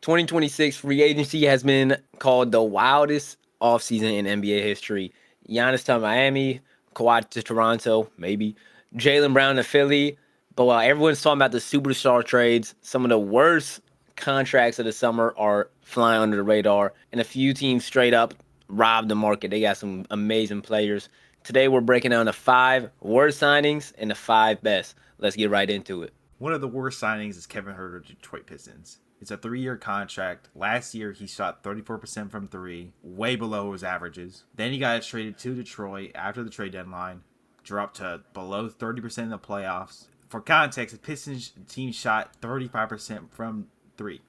2026 free agency has been called the wildest offseason in NBA history. Giannis to Miami, Kawhi to Toronto, maybe. Jaylen Brown to Philly. But while everyone's talking about the superstar trades, some of the worst contracts of the summer are flying under the radar. And a few teams straight up robbed the market. They got some amazing players. Today we're breaking down the 5 worst signings and the 5 best. Let's get right into it. One of the worst signings is Kevin Huerter to Detroit Pistons. It's a 3-year contract. Last year, he shot 34% from 3, way below his averages. Then he got traded to Detroit after the trade deadline, dropped to below 30% in the playoffs. For context, the Pistons team shot 35% from 3,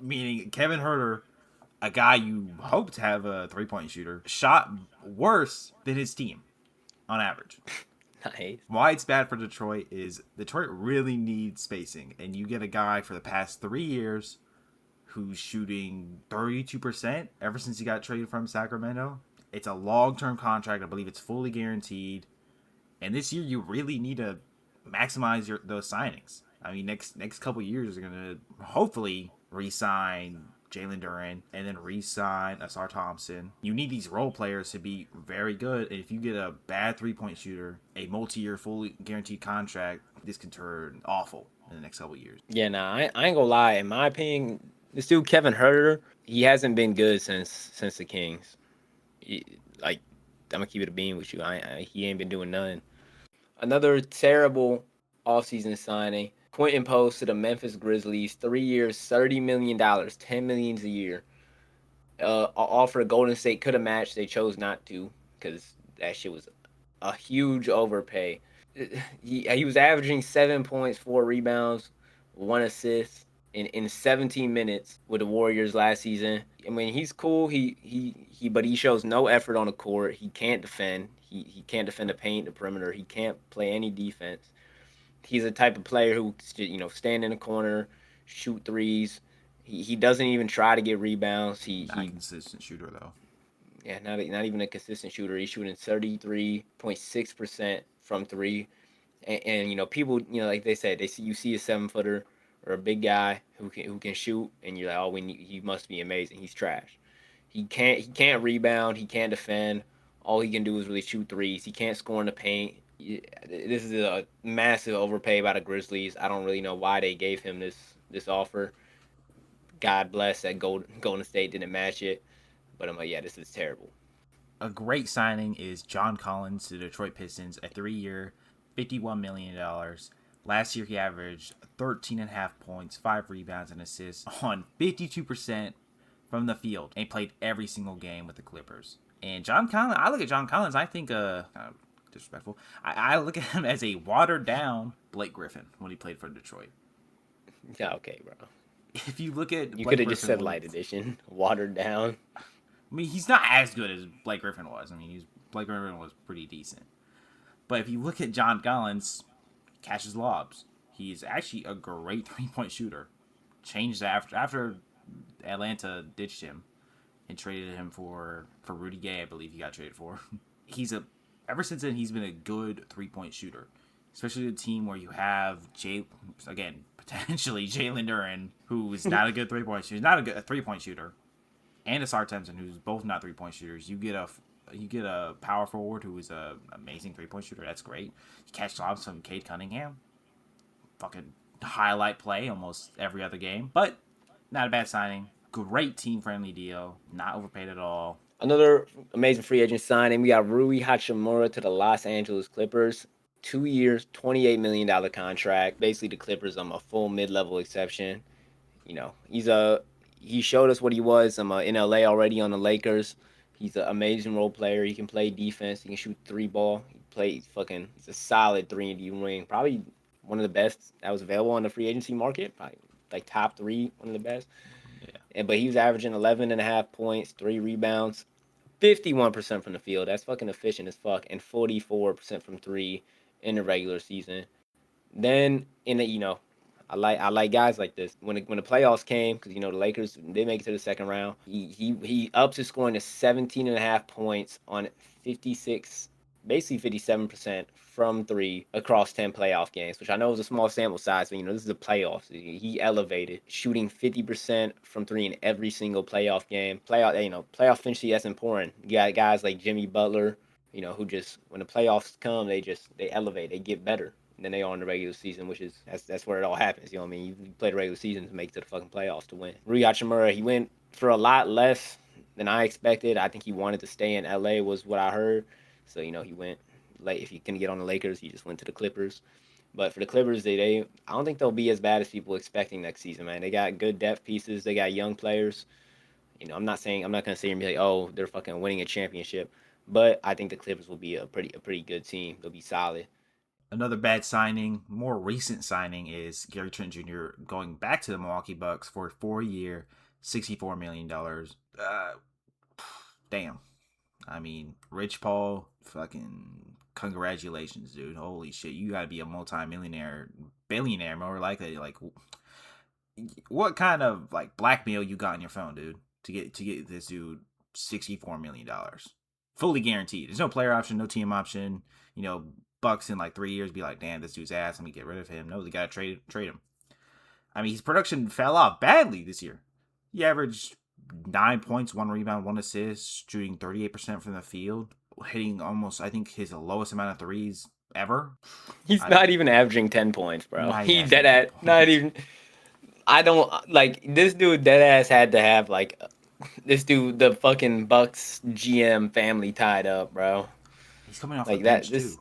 meaning Kevin Huerter, a guy you hope to have a three-point shooter, shot worse than his team on average. Nice. Why it's bad for Detroit is Detroit really needs spacing, and you get a guy for the past 3 years who's shooting 32% ever since he got traded from Sacramento. It's a long-term contract. I believe it's fully guaranteed. And this year, you really need to maximize those signings. I mean, next couple years are going to hopefully re-sign Jalen Duren and then re-sign Asar Thompson. You need these role players to be very good. And if you get a bad three-point shooter, a multi-year, fully guaranteed contract, this can turn awful in the next couple years. Yeah, nah, I ain't gonna lie. In my opinion, this dude Kevin Huerter, he hasn't been good since the Kings. I'm gonna keep it a beam with you. He ain't been doing nothing. Another terrible offseason signing. Quentin Post to the Memphis Grizzlies, 3 years, $30 million, $10 million a year. Offer Golden State could have matched. They chose not to because that shit was a huge overpay. He was averaging 7 points, 4 rebounds, 1 assist in 17 minutes with the Warriors last season. I mean, he's cool. But he shows no effort on the court. He can't defend. He can't defend the paint, the perimeter. He can't play any defense. He's a type of player who, stand in the corner, shoot threes. He doesn't even try to get rebounds. Not a consistent shooter, though. Yeah, not even a consistent shooter. He's shooting 33.6% from 3. And people, like they said, you see a 7-footer or a big guy who can shoot, and you're like, oh, he must be amazing. He's trash. He can't rebound. He can't defend. All he can do is really shoot threes. He can't score in the paint. This is a massive overpay by the Grizzlies. I don't really know why they gave him this offer. God bless that Golden State didn't match it. But I'm like, yeah, this is terrible. A great signing is John Collins to the Detroit Pistons, a 3-year, $51 million. Last year, he averaged 13.5 points, 5 rebounds, and assists on 52% from the field. And he played every single game with the Clippers. And John Collins, I look at John Collins, I think, disrespectful. I look at him as a watered-down Blake Griffin when he played for Detroit. Yeah, okay, bro. If you look at you could have just said light edition, watered down. I mean, he's not as good as Blake Griffin was. I mean, Blake Griffin was pretty decent. But if you look at John Collins, catches lobs. He's actually a great three-point shooter. Changed after Atlanta ditched him and traded him for Rudy Gay, I believe he got traded for. Ever since then, he's been a good three-point shooter. Especially a team where you have potentially Jalen Duren, who is not a good three-point shooter. He's not a three-point shooter. And Asar Thompson, who's both not three-point shooters. You get a power forward who is an amazing three-point shooter. That's great. You catch lobs from Cade Cunningham. Fucking highlight play almost every other game. But not a bad signing. Great team-friendly deal. Not overpaid at all. Another amazing free agent signing. We got Rui Hachimura to the Los Angeles Clippers. 2 years, $28 million contract. Basically, the Clippers a full mid-level exception. He showed us what he was in LA already on the Lakers. He's an amazing role player. He can play defense. He can shoot 3-ball. He's a solid 3-and-D wing. Probably one of the best that was available on the free agency market. Probably like top 3, one of the best. Yeah. But he was averaging 11.5 points, 3 rebounds, 51% from the field. That's fucking efficient as fuck. And 44% from 3 in the regular season. Then I like guys like this. When the playoffs came, because the Lakers they make it to the second round. He ups his scoring to 17.5 points on 56 basically 57% from three across 10 playoff games, which I know is a small sample size, but this is the playoffs. He elevated, shooting 50% from three in every single playoff game. Playoff efficiency, that's important. You got guys like Jimmy Butler, who just when the playoffs come, they elevate, they get better than they are in the regular season, which is that's where it all happens. You know what I mean? You play the regular season to make it to the fucking playoffs to win. Rui Hachimura, he went for a lot less than I expected. I think he wanted to stay in LA was what I heard. So he went late. If he couldn't get on the Lakers, he just went to the Clippers. But for the Clippers, they I don't think they'll be as bad as people expecting next season, man. They got good depth pieces. They got young players. I'm not gonna say and be like, oh, they're fucking winning a championship, but I think the Clippers will be a pretty good team. They'll be solid. Another bad signing, more recent signing, is Gary Trent Jr. going back to the Milwaukee Bucks for a 4-year, $64 million. Damn. I mean, Rich Paul, fucking congratulations, dude. Holy shit, you gotta be a multi-millionaire, billionaire, more likely. Like, what kind of like blackmail you got on your phone, dude, to get this dude $64 million, fully guaranteed. There's no player option, no team option. Bucks in like 3 years be like, damn, this dude's ass. Let me get rid of him. No, they gotta trade him. I mean, his production fell off badly this year. He averaged 9 points, 1 rebound, 1 assist, shooting 38% from the field, hitting almost, I think, his lowest amount of threes ever. He's I not even averaging 10 points, bro. Not even He averaging dead ten at not points. even. I don't like this dude. Dead ass had to have like this dude, the fucking Bucks GM family tied up, bro. He's coming off the Like that. bench This too.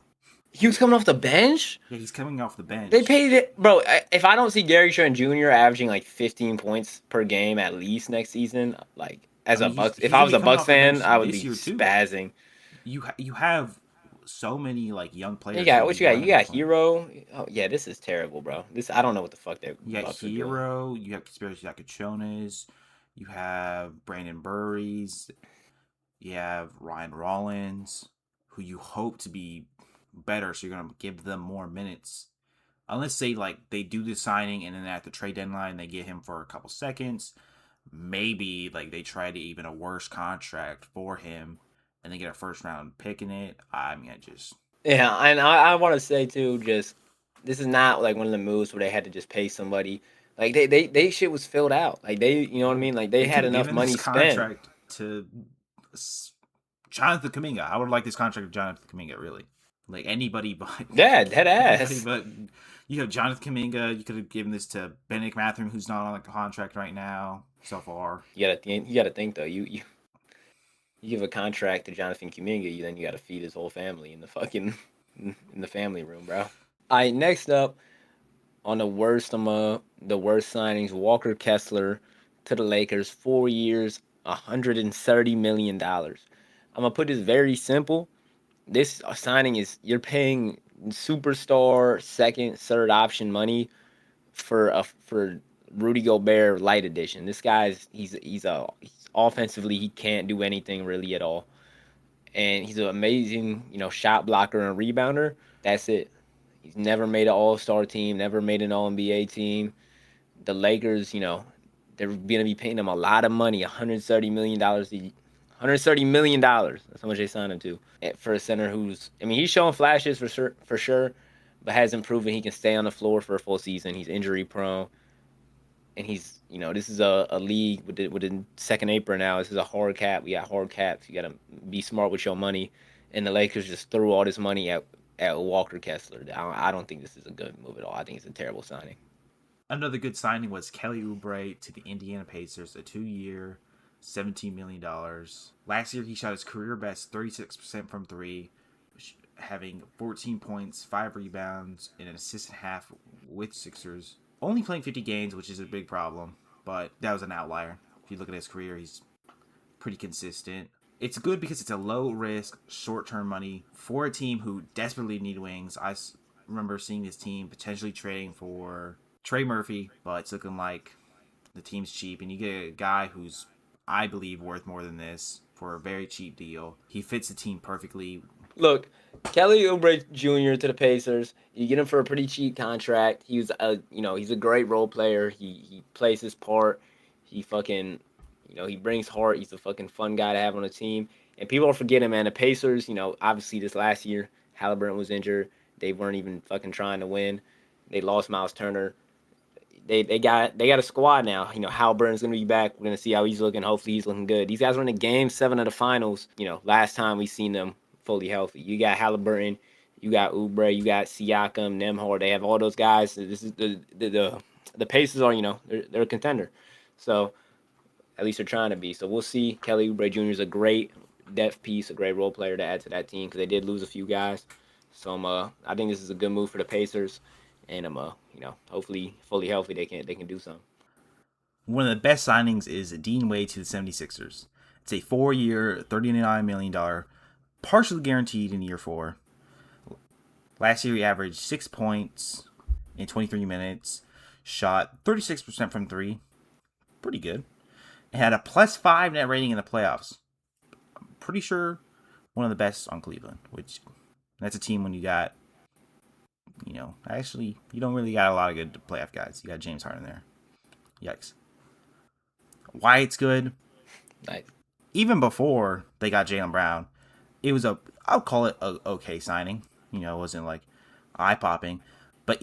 he was coming off the bench. Yeah, he's coming off the They bench. paid it, bro. If I don't see Gary Trent Jr. averaging like 15 points per game at least next season, like I as a mean, he's Bucks, if he's I gonna was be a coming Bucks off the fan, bench I would this be year too. spazzing. You have so many like young You players who got will what be you got? You running the got point. Hero. Oh yeah, this is terrible, bro. This I don't know what the fuck the You got Bucks are doing. Hero. You have Conspiracy Akachonas. You have Brandon Burries. You have Ryan Rollins, who you hope to be better, so you're gonna give them more minutes. Unless they do the signing and then at the trade deadline they get him for a couple seconds, maybe like they try to even a worse contract for him and they get a first round pick in it. I mean, I just Yeah, and I want to say too, just this is not like one of the moves where they had to just pay somebody. Like they shit was filled out. Like you know what I yeah, mean? Like they they could had have enough given this money spent. contract to Jonathan Kaminga. I would like this contract of Jonathan Kaminga, really. Like anybody but Yeah, dead anybody ass. but you have Jonathan Kaminga. You could have given this to Benedict Mathurin, who's not on a contract right now so far. You gotta think though. You give a contract to Jonathan Kuminga, then you gotta feed his whole family in the fucking in the family room, bro. All right, next up on the worst signings, Walker Kessler to the Lakers, 4 years, $130 million. I'm gonna put this very simple. This signing is you're paying superstar second, third option money for Rudy Gobert light edition. This guy's he's offensively he can't do anything really at all, and he's an amazing shot blocker and rebounder. That's it. He's never made an All Star team, never made an All NBA team. The Lakers, they're gonna be paying him a lot of money, $130 million. $130 million. That's how much they signed him to for a center who's. I mean, he's showing flashes for sure, but hasn't proven he can stay on the floor for a full season. He's injury prone, and this is a league with the second apron now. This is a hard cap. We got hard caps. You gotta be smart with your money, and the Lakers just threw all this money at Walker Kessler. I don't think this is a good move at all. I think it's a terrible signing. Another good signing was Kelly Oubre to the Indiana Pacers, a 2-year, $17 million. Last year, he shot his career best 36% from three, having 14 points, 5 rebounds, and an assist and a half with Sixers. Only playing 50 games, which is a big problem, but that was an outlier. If you look at his career, he's pretty consistent. It's good because it's a low risk, short term money for a team who desperately need wings. Remember seeing this team potentially trading for Trey Murphy, but it's looking like the team's cheap, and you get a guy who's, I believe, worth more than this for a very cheap deal. He fits the team perfectly. Look, Kelly Oubre Jr. to the Pacers. You get him for a pretty cheap contract. He's a great role player. He plays his part. He fucking, he brings heart. He's a fucking fun guy to have on the team. And people are forgetting, man, the Pacers, obviously this last year, Halliburton was injured. They weren't even fucking trying to win. They lost Miles Turner. They got a squad now. Halliburton's gonna be back. We're gonna see how he's looking. Hopefully he's looking good. These guys were in the game 7 of the finals. Last time we seen them fully healthy. You got Halliburton, you got Oubre, you got Siakam, Nemhard. They have all those guys. This is the Pacers are they're a contender. So at least they're trying to be. So we'll see. Kelly Oubre Jr. is a great depth piece, a great role player to add to that team because they did lose a few guys. So I think this is a good move for the Pacers, and hopefully fully healthy they can do something. One of the best signings is Dean Wade to the 76ers. It's a 4-year, $39 million, partially guaranteed in year 4. Last year he averaged 6 points in 23 minutes, shot 36% from 3, pretty good. It had a +5 net rating in the playoffs. I'm pretty sure one of the best on Cleveland, which that's a team when you got, actually, you don't really got a lot of good playoff guys. You got James Harden there. Yikes. Why it's good? Nice. Even before they got Jaylen Brown, it was I'll call it a okay signing. It wasn't like eye popping, but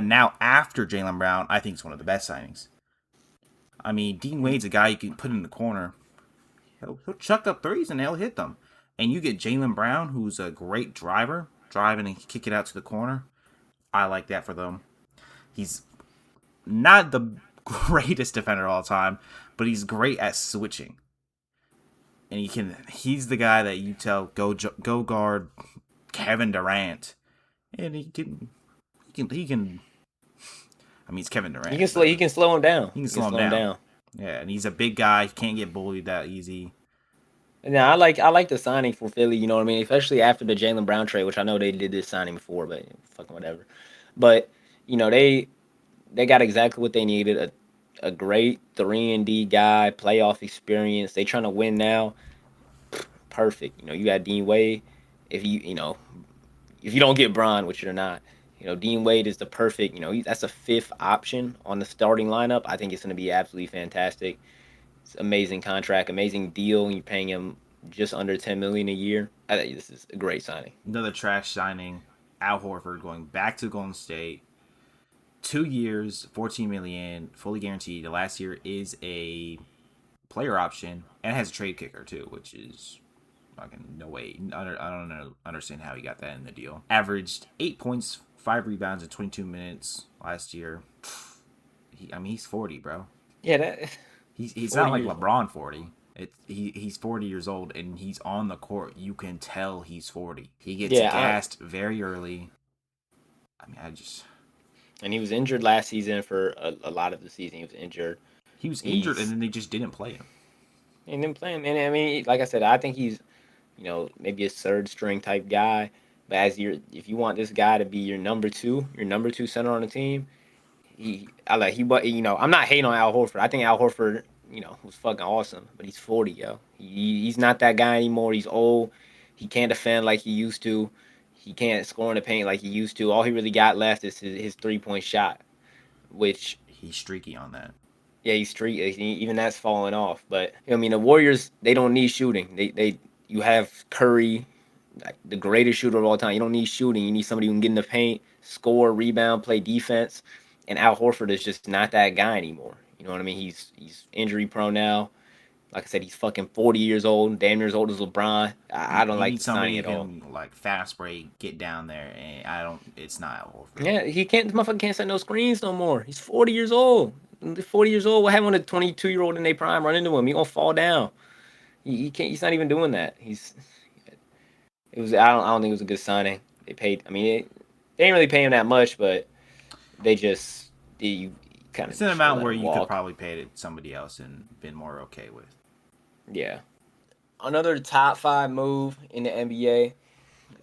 now after Jaylen Brown, I think it's one of the best signings. I mean, Dean Wade's a guy you can put in the corner. He'll chuck up threes and he'll hit them. And you get Jaylen Brown, who's a great driver, driving and kick it out to the corner. I like that for them. He's not the greatest defender all the time, but he's great at switching. And he's the guy that you tell go guard Kevin Durant, and he can. I mean, it's Kevin Durant. He can slow him down. He can slow him down. Yeah, and he's a big guy. He can't get bullied that easy. Now I like the signing for Philly. You know what I mean? Especially after the Jaylen Brown trade, which I know they did this signing before, but fucking whatever. But they got exactly what they needed. A great 3-and-D guy, playoff experience. They trying to win now. Perfect. You got Dean Wade. If you don't get Bron, which you're not, Dean Wade is the perfect. That's a fifth option on the starting lineup. I think it's going to be absolutely fantastic. It's amazing contract, amazing deal. You're paying him just under $10 million a year. I think this is a great signing. Another trash signing. Al Horford going back to Golden State. 2 years, $14 million, fully guaranteed. The last year is a player option and it has a trade kicker too, which is fucking no way. I don't understand how he got that in the deal. Averaged 8 points, 5 rebounds in 22 minutes last year. He's 40, bro. Yeah, he's not like LeBron 40. He's 40 years old and he's on the court. You can tell he's 40. He gets gassed very early. And he was injured last season for a lot of the season. He was injured. He was injured, and then they just didn't play him. And then play him. And I mean, like I said, I think he's, maybe a third string type guy. But if you want this guy to be your number two center on the team, I'm not hating on Al Horford. I think Al Horford, was fucking awesome. But he's 40, yo. He's not that guy anymore. He's old. He can't defend like he used to. He can't score in the paint like he used to. All he really got left is his 3-point shot, which he's streaky on that. Yeah, he's streaky. Even that's falling off. But the Warriors, they don't need shooting. You have Curry, like the greatest shooter of all time. You don't need shooting. You need somebody who can get in the paint, score, rebound, play defense. And Al Horford is just not that guy anymore. You know what I mean? He's injury prone now. Like I said, he's fucking 40 years old, damn near as old as LeBron. I don't like the signing at all. Like fast break, get down there, and it's not Al Horford. Yeah, the motherfucker can't set no screens no more. He's 40 years old. 40 years old. What happened when a 22-year-old in their prime run into him? He gonna fall down. He can't. He's not even doing that. I don't think it was a good signing. They paid. I mean, they didn't really pay him that much, but they kind of. It's an amount where you could probably pay it somebody else and been more okay with. Yeah. Another top 5 move in the NBA,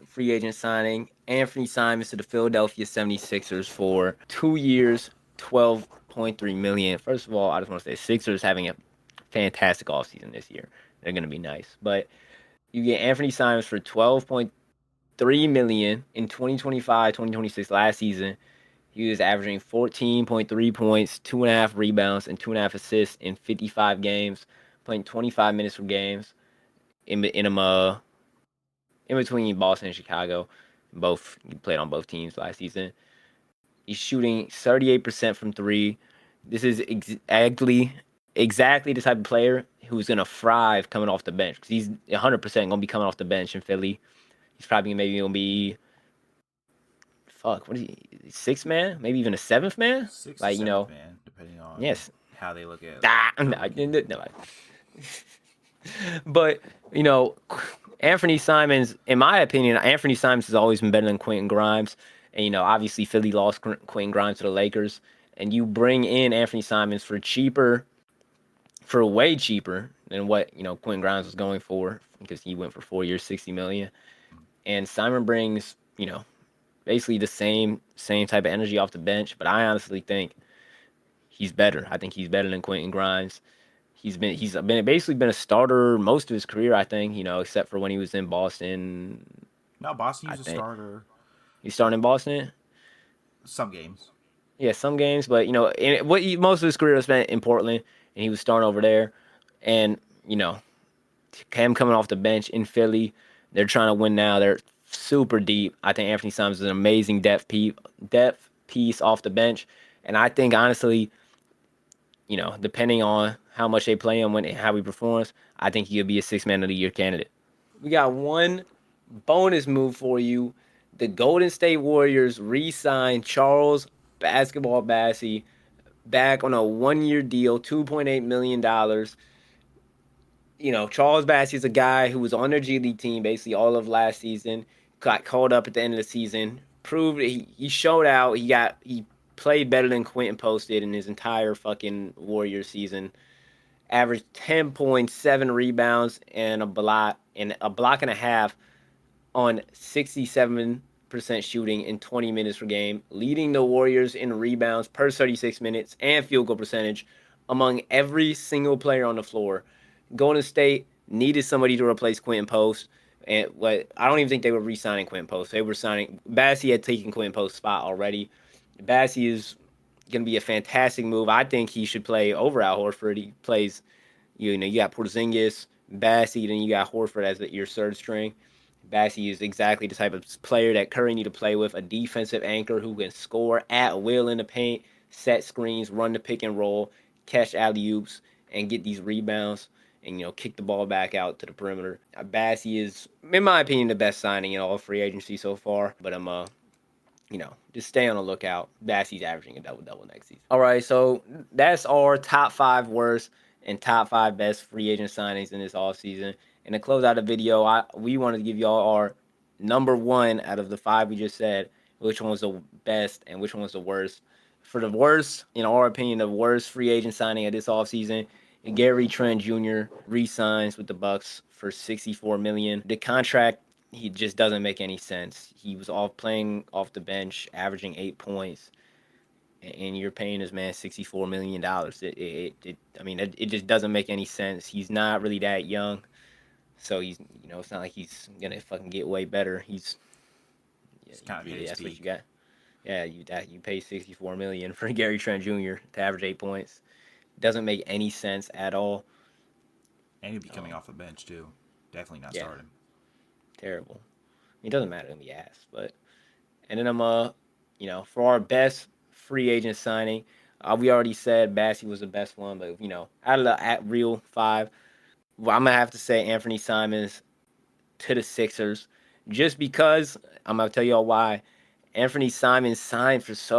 free agent signing, Anthony Simons to the Philadelphia 76ers for 2 years, $12.3 million. First of all, I just want to say Sixers having a fantastic offseason this year. They're going to be nice. But you get Anthony Simons for $12.3 million in 2025-2026 last season. He was averaging 14.3 points, 2.5 rebounds, and 2.5 assists in 55 games, playing 25 minutes for games. in between Boston and Chicago. Both he played on both teams last season. He's shooting 38% from three. This is exactly the type of player who's gonna thrive coming off the bench because he's 100% gonna be coming off the bench in Philly. He's probably maybe gonna be fuck. What is he? Sixth man? Maybe even a seventh man? Sixth or Like seventh man, depending on yes. how they look at No, Curry. no. But you know, Anthony Simons, in my opinion, Anthony Simons has always been better than Quentin Grimes. And obviously Philly lost Quentin Grimes to the Lakers, and you bring in Anthony Simons for way cheaper than what Quentin Grimes was going for because he went for 4 years, 60 million. And Simon brings basically the same type of energy off the bench, but I honestly think he's better. I think he's better than Quentin Grimes. He's been basically been a starter most of his career, I think, except for when he was in Boston. Now Boston I used a think starter he's starting in Boston. some games. Yeah, some games, but most of his career was spent in Portland, and he was starting over there. And Cam coming off the bench in Philly, they're trying to win now. They're super deep. I think Anthony Simons is an amazing depth piece off the bench, and I think honestly, depending on how much they play him and how he performs, I think he could be a six man of the year candidate. We got one bonus move for you. The Golden State Warriors re-signed Charles Basketball Bassey back on a 1 year deal, $2.8 million. Charles Bassey is a guy who was on their G League team basically all of last season. Got called up at the end of the season. Proved he showed out. He played better than Quentin Post did in his entire fucking Warriors season. Averaged 10.7 rebounds and a block and a half on 67% shooting in 20 minutes per game, leading the Warriors in rebounds per 36 minutes and field goal percentage among every single player on the floor. Golden State needed somebody to replace Quentin Post. And what I don't even think they were re-signing Quentin Post. They were signing Bassey had taken Quentin Post's spot already. Bassey is going to be a fantastic move. I think he should play over Al Horford. He plays, you got Porzingis, Bassey, then you got Horford as your third string. Bassey is exactly the type of player that Curry need to play with, a defensive anchor who can score at will in the paint, set screens, run the pick and roll, catch alley-oops, and get these rebounds and kick the ball back out to the perimeter. Bassey is, in my opinion, the best signing in all free agency so far. But I'm just stay on the lookout. Bassey's averaging a double next season. All right, so that's our top 5 worst and top 5 best free agent signings in this offseason. And to close out the video, we wanted to give y'all our number 1 out of the 5 we just said, which one was the best and which one was the worst. For the worst, in our opinion, the worst free agent signing of this offseason, Gary Trent Jr. re-signs with the Bucks for $64 million. The contract, he just doesn't make any sense. He was playing off the bench, averaging 8 points, and you're paying this man $64 million. It just doesn't make any sense. He's not really that young, so it's not like he's gonna fucking get way better. It's kind of hit his That's what you peak. got. Yeah, you pay $64 million for Gary Trent Jr. to average 8 points. Doesn't make any sense at all. And he'll be coming off the bench too. Definitely not Yeah, starting. terrible. It doesn't matter to me ass, but and then for our best free agent signing, we already said Bassey was the best one, but out of the at real 5, well, I'm gonna have to say Anthony Simons to the Sixers, just because I'm gonna tell y'all why. Anthony Simons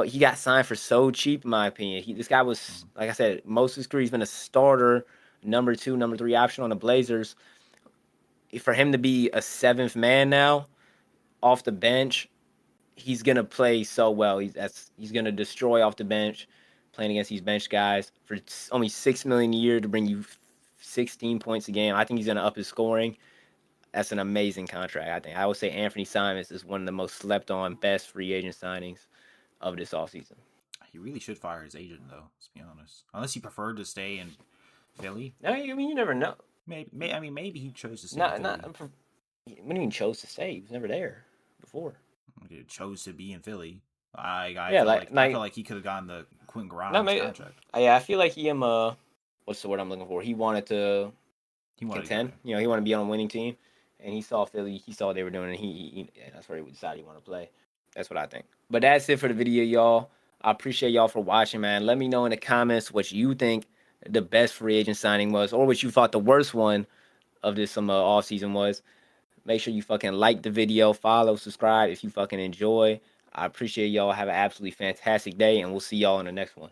he got signed for so cheap, in my opinion. This guy was, Mm-hmm. like I said, most of his career he's been a starter, number 2, number 3 option on the Blazers. For him to be a 7th man now off the bench, he's gonna play so well. He's gonna destroy off the bench, playing against these bench guys for only $6 million a year to bring you 16 points a game. I think he's gonna up his scoring. That's an amazing contract. I would say Anthony Simons is one of the most slept on best free agent signings of this offseason. He really should fire his agent though. Let's be honest. Unless he preferred to stay in Philly. No, I mean you never know. Maybe he chose to stay in Not. Philly. What do you mean chose to stay? He was never there before. He chose to be in Philly. I Yeah, feel like I feel like he could have gotten the Quentin no, Grimes maybe. contract. Yeah, I feel like he what's the word I'm looking for? He wanted to. He wanted to go contend. there. You know, he wanted to be on a winning team, and he saw Philly. He saw what they were doing, and and that's where he decided he wanted to play. That's what I think. But that's it for the video, y'all. I appreciate y'all for watching, man. Let me know in the comments what you think the best free agent signing was, or what you thought the worst one of this off season was. Make sure you fucking like the video, follow, subscribe if you fucking enjoy. I appreciate y'all. Have an absolutely fantastic day, and we'll see y'all in the next one.